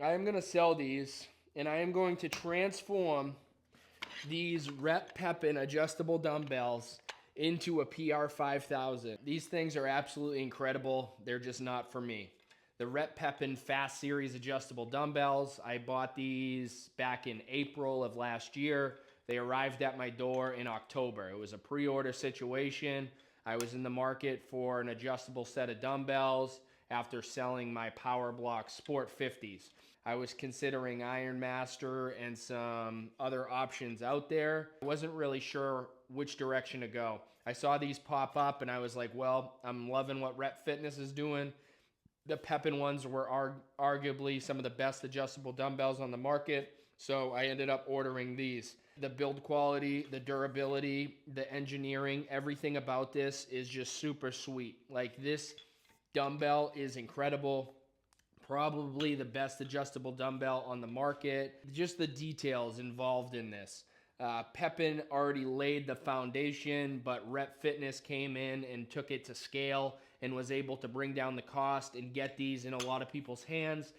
I am going to sell these, and I am going to transform these Rep Pepin adjustable dumbbells into a PR 5000. These things are absolutely incredible. They're just not for me. The Rep Pepin Fast Series adjustable dumbbells, I bought these back in April of last year. They arrived at my door in October. It was a pre-order situation. I was in the market for an adjustable set of dumbbells after selling my PowerBlocks Sport 50s. I was considering Ironmaster and some other options out there. I wasn't really sure which direction to go. I saw these pop up and I was like, well, I'm loving what Rep Fitness is doing. The Pepin ones were arguably some of the best adjustable dumbbells on the market, so I ended up ordering these. The build quality, the durability, the engineering, everything about this is just super sweet. Like, this dumbbell is incredible. Probably the best adjustable dumbbell on the market. Just the details involved in this. Pepin already laid the foundation, but Rep Fitness came in and took it to scale and was able to bring down the cost and get these in a lot of people's hands.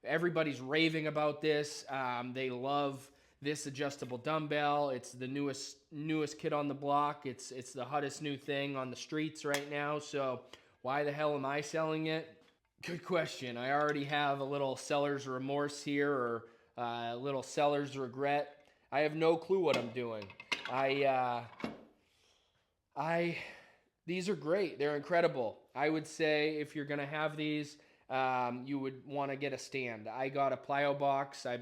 Everybody's raving about this. They love this adjustable dumbbell. It's the newest kid on the block. It's the hottest new thing on the streets right now. So why the hell am I selling it? Good question. I already have a little seller's remorse here, or a little seller's regret. I have no clue what I'm doing. These are great. They're incredible. I would say if you're gonna have these, you would want to get a stand. I got a plyo box. I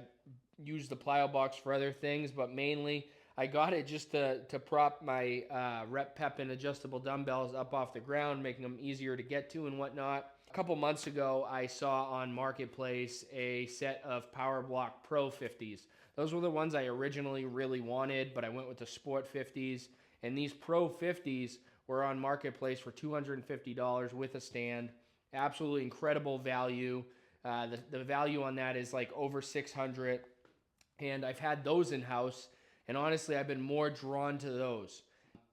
use the plyo box for other things, but mainly I got it just to prop my Rep Pepin adjustable dumbbells up off the ground, making them easier to get to and whatnot. A couple months ago, I saw on Marketplace a set of PowerBlock Pro 50s. Those were the ones I originally really wanted, but I went with the Sport 50s. And these Pro 50s were on Marketplace for $250 with a stand. Absolutely incredible value. The value on that is like over $600. And I've had those in-house, and honestly, I've been more drawn to those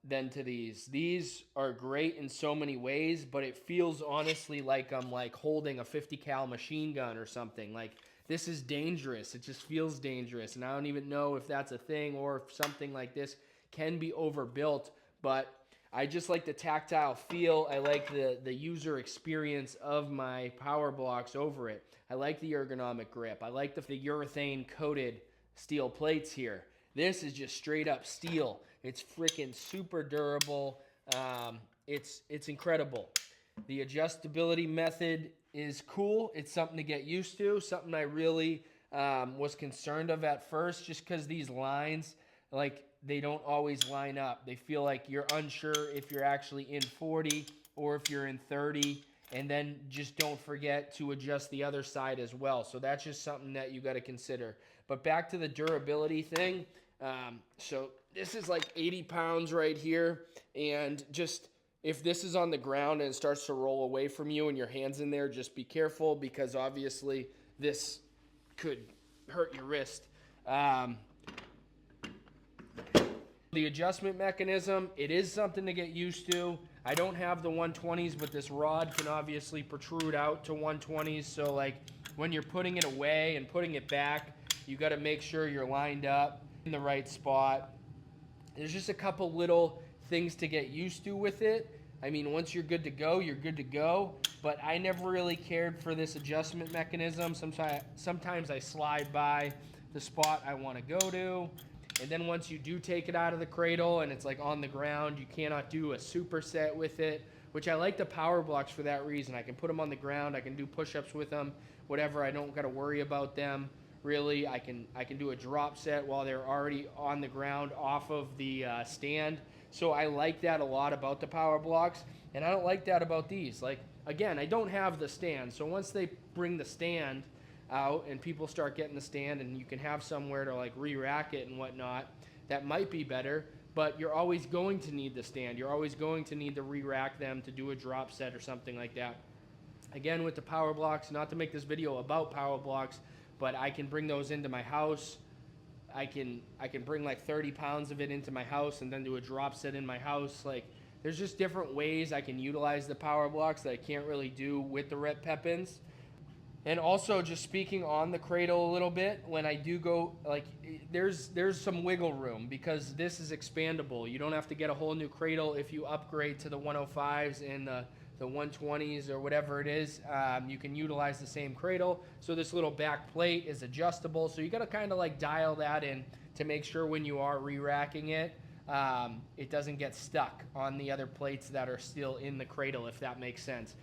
than to these. These are great in so many ways, but it feels honestly like I'm like holding a 50 cal machine gun or something. Like, this is dangerous. It just feels dangerous, and I don't even know if that's a thing or if something like this can be overbuilt, but I just like the tactile feel. I like the user experience of my PowerBlocks over it. I like the ergonomic grip. I like the urethane coated steel plates here. This is just straight up steel. It's freaking super durable. It's incredible. The adjustability method is cool. It's something to get used to, something I really was concerned of at first, just because these lines, like, they don't always line up. They feel like you're unsure if you're actually in 40 or if you're in 30, and then just don't forget to adjust the other side as well. So that's just something that you got to consider. But back to the durability thing. So this is like 80 pounds right here, and just if this is on the ground and it starts to roll away from you and your hand's in there, just be careful, because obviously this could hurt your wrist. The adjustment mechanism, it is something to get used to. I don't have the 120s, but this rod can obviously protrude out to 120s. So like when you're putting it away and putting it back, you got to make sure you're lined up in the right spot. There's just a couple little things to get used to with it. I mean, once you're good to go, you're good to go. But I never really cared for this adjustment mechanism. Sometimes I slide by the spot I want to go to. And then once you do take it out of the cradle and it's like on the ground, you cannot do a superset with it, which I like the PowerBlocks for that reason. I can put them on the ground. I can do push-ups with them, whatever. I don't got to worry about them. Really, I can do a drop set while they're already on the ground off of the stand. So I like that a lot about the PowerBlocks, and I don't like that about these. Like, again, I don't have the stand. So once they bring the stand out and people start getting the stand and you can have somewhere to like re-rack it and whatnot, that might be better, but you're always going to need the stand. You're always going to need to re-rack them to do a drop set or something like that. Again, with the PowerBlocks, not to make this video about PowerBlocks, but I can bring those into my house. I can bring like 30 pounds of it into my house and then do a drop set in my house. Like, there's just different ways I can utilize the PowerBlocks that I can't really do with the Rep Pepins. And also, just speaking on the cradle a little bit, when I do go, like, there's some wiggle room because this is expandable. You don't have to get a whole new cradle if you upgrade to the 105s and the 120s or whatever it is. You can utilize the same cradle. So this little back plate is adjustable. So you got to kind of like dial that in to make sure when you are re-racking it, it doesn't get stuck on the other plates that are still in the cradle, if that makes sense.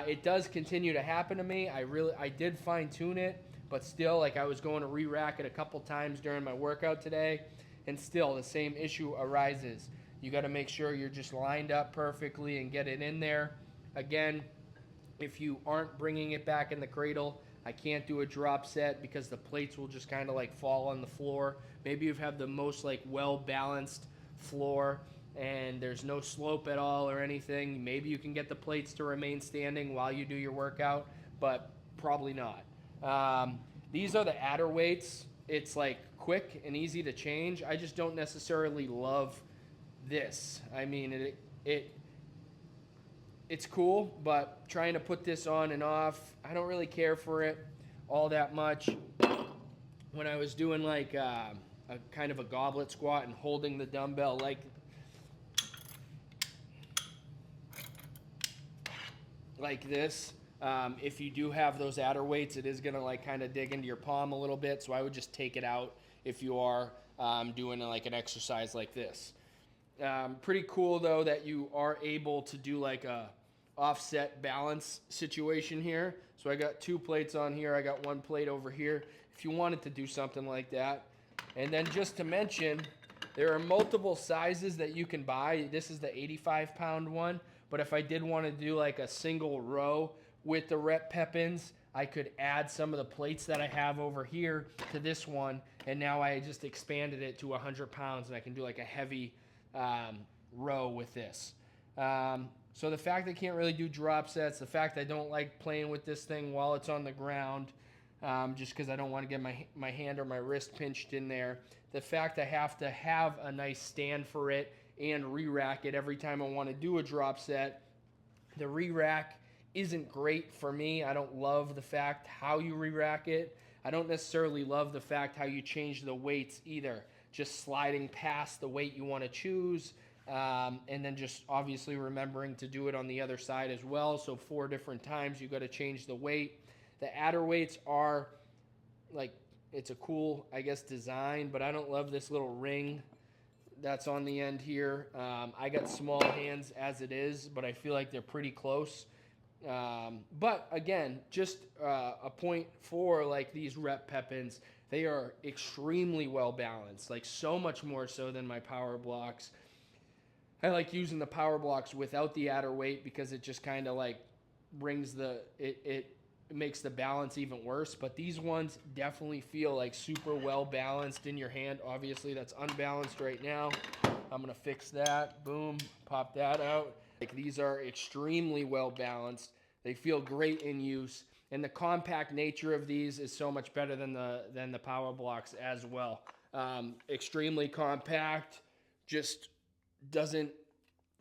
It does continue to happen to me. I did fine tune it, but still, like, I was going to re-rack it a couple times during my workout today, and still the same issue arises. You got to make sure you're just lined up perfectly and get it in there. Again, if you aren't bringing it back in the cradle, I can't do a drop set because the plates will just kind of like fall on the floor. Maybe you have the most like well-balanced floor and there's no slope at all or anything. Maybe you can get the plates to remain standing while you do your workout, but probably not. These are the adder weights. It's like quick and easy to change. I just don't necessarily love this. I mean, it's cool, but trying to put this on and off, I don't really care for it all that much. When I was doing like a kind of a goblet squat and holding the dumbbell like this, if you do have those adder weights, it is gonna like kind of dig into your palm a little bit, so I would just take it out if you are doing like an exercise like this. Pretty cool though that you are able to do like a offset balance situation here. So I got 2 plates on here, I got 1 plate over here if you wanted to do something like that. And then just to mention, there are multiple sizes that you can buy. This is the 85-pound one, but if I did want to do like a single row with the Rep Pepins, I could add some of the plates that I have over here to this one, and now I just expanded it to 100 pounds, and I can do like a heavy row with this. So the fact I can't really do drop sets, the fact I don't like playing with this thing while it's on the ground, just because I don't want to get my hand or my wrist pinched in there. The fact I have to have a nice stand for it and re-rack it every time I want to do a drop set. The re-rack isn't great for me. I don't love the fact how you re-rack it. I don't necessarily love the fact how you change the weights either. Just sliding past the weight you want to choose, and then just obviously remembering to do it on the other side as well. So 4 different times you got to change the weight. The adder weights are like, it's a cool, I guess, design, but I don't love this little ring that's on the end here. I got small hands as it is, but I feel like they're pretty close. But again, just a point for like these Rep Pepins. They are extremely well balanced, like so much more so than my PowerBlocks. I like using the PowerBlocks without the adder weight because it just kind of like brings it makes the balance even worse. But these ones definitely feel like super well balanced in your hand. Obviously that's unbalanced right now. I'm gonna fix that. Boom, pop that out. Like, these are extremely well balanced. They feel great in use, and the compact nature of these is so much better than the PowerBlocks as well. Extremely compact, just doesn't,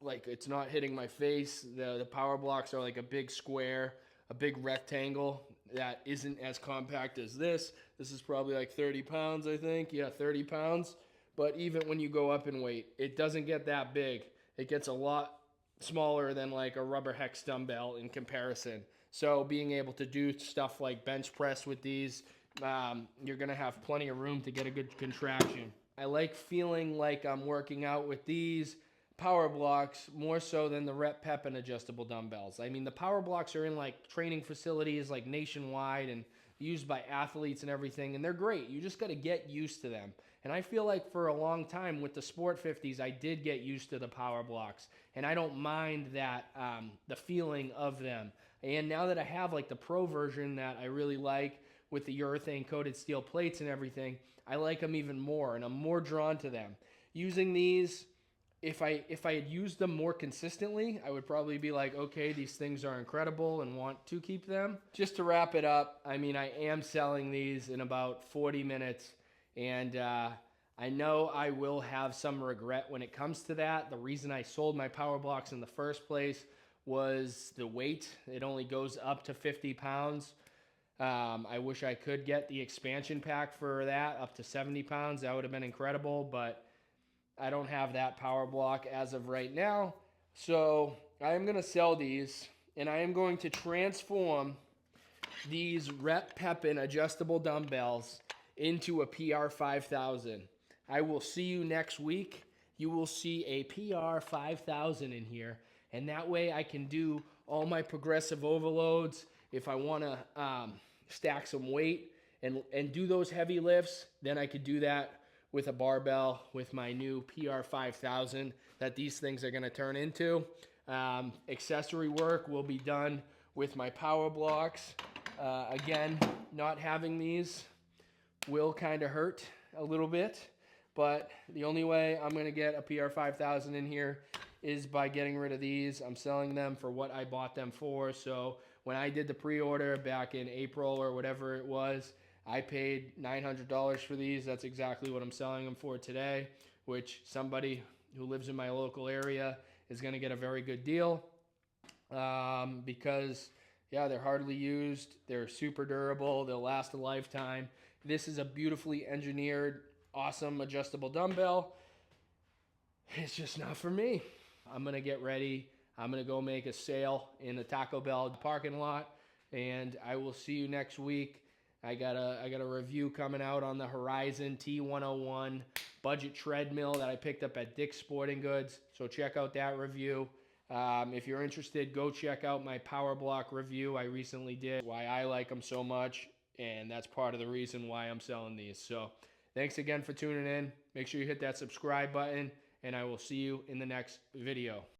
like, it's not hitting my face. The PowerBlocks are like a big square, a big rectangle that isn't as compact as this. This is probably like 30 pounds, I think. Yeah, 30 pounds. But even when you go up in weight, it doesn't get that big. It gets a lot smaller than like a rubber hex dumbbell in comparison. So being able to do stuff like bench press with these, you're gonna have plenty of room to get a good contraction. I like feeling like I'm working out with these PowerBlocks more so than the Rep Pepin adjustable dumbbells. I mean, the PowerBlocks are in like training facilities like nationwide and used by athletes and everything, and they're great. You just got to get used to them. And I feel like for a long time with the Sport 50s, I did get used to the PowerBlocks, and I don't mind that, the feeling of them. And now that I have like the Pro version that I really like with the urethane coated steel plates and everything, I like them even more, and I'm more drawn to them. Using these, if I had used them more consistently, I would probably be like, okay, these things are incredible and want to keep them. Just to wrap it up, I mean, I am selling these in about 40 minutes, and I know I will have some regret when it comes to that. The reason I sold my PowerBlocks in the first place was the weight. It only goes up to 50 pounds. I wish I could get the expansion pack for that up to 70 pounds. That would have been incredible, but I don't have that power block as of right now. So I am going to sell these, and I am going to transform these Rep Pepin adjustable dumbbells into a PR 5000. I will see you next week. You will see a PR 5000 in here, and that way I can do all my progressive overloads. If I want to stack some weight and do those heavy lifts, then I could do that with a barbell with my new PR 5000 that these things are going to turn into. Accessory work will be done with my PowerBlocks. Again, not having these will kind of hurt a little bit, but the only way I'm going to get a PR 5000 in here is by getting rid of these. I'm selling them for what I bought them for. So when I did the pre-order back in April or whatever it was, I paid $900 for these. That's exactly what I'm selling them for today, which somebody who lives in my local area is going to get a very good deal because, yeah, they're hardly used. They're super durable. They'll last a lifetime. This is a beautifully engineered, awesome adjustable dumbbell. It's just not for me. I'm going to get ready. I'm going to go make a sale in the Taco Bell parking lot, and I will see you next week. I got a review coming out on the Horizon T101 budget treadmill that I picked up at Dick's Sporting Goods. So check out that review. If you're interested, go check out my PowerBlock review I recently did, why I like them so much, and that's part of the reason why I'm selling these. So thanks again for tuning in. Make sure you hit that subscribe button, and I will see you in the next video.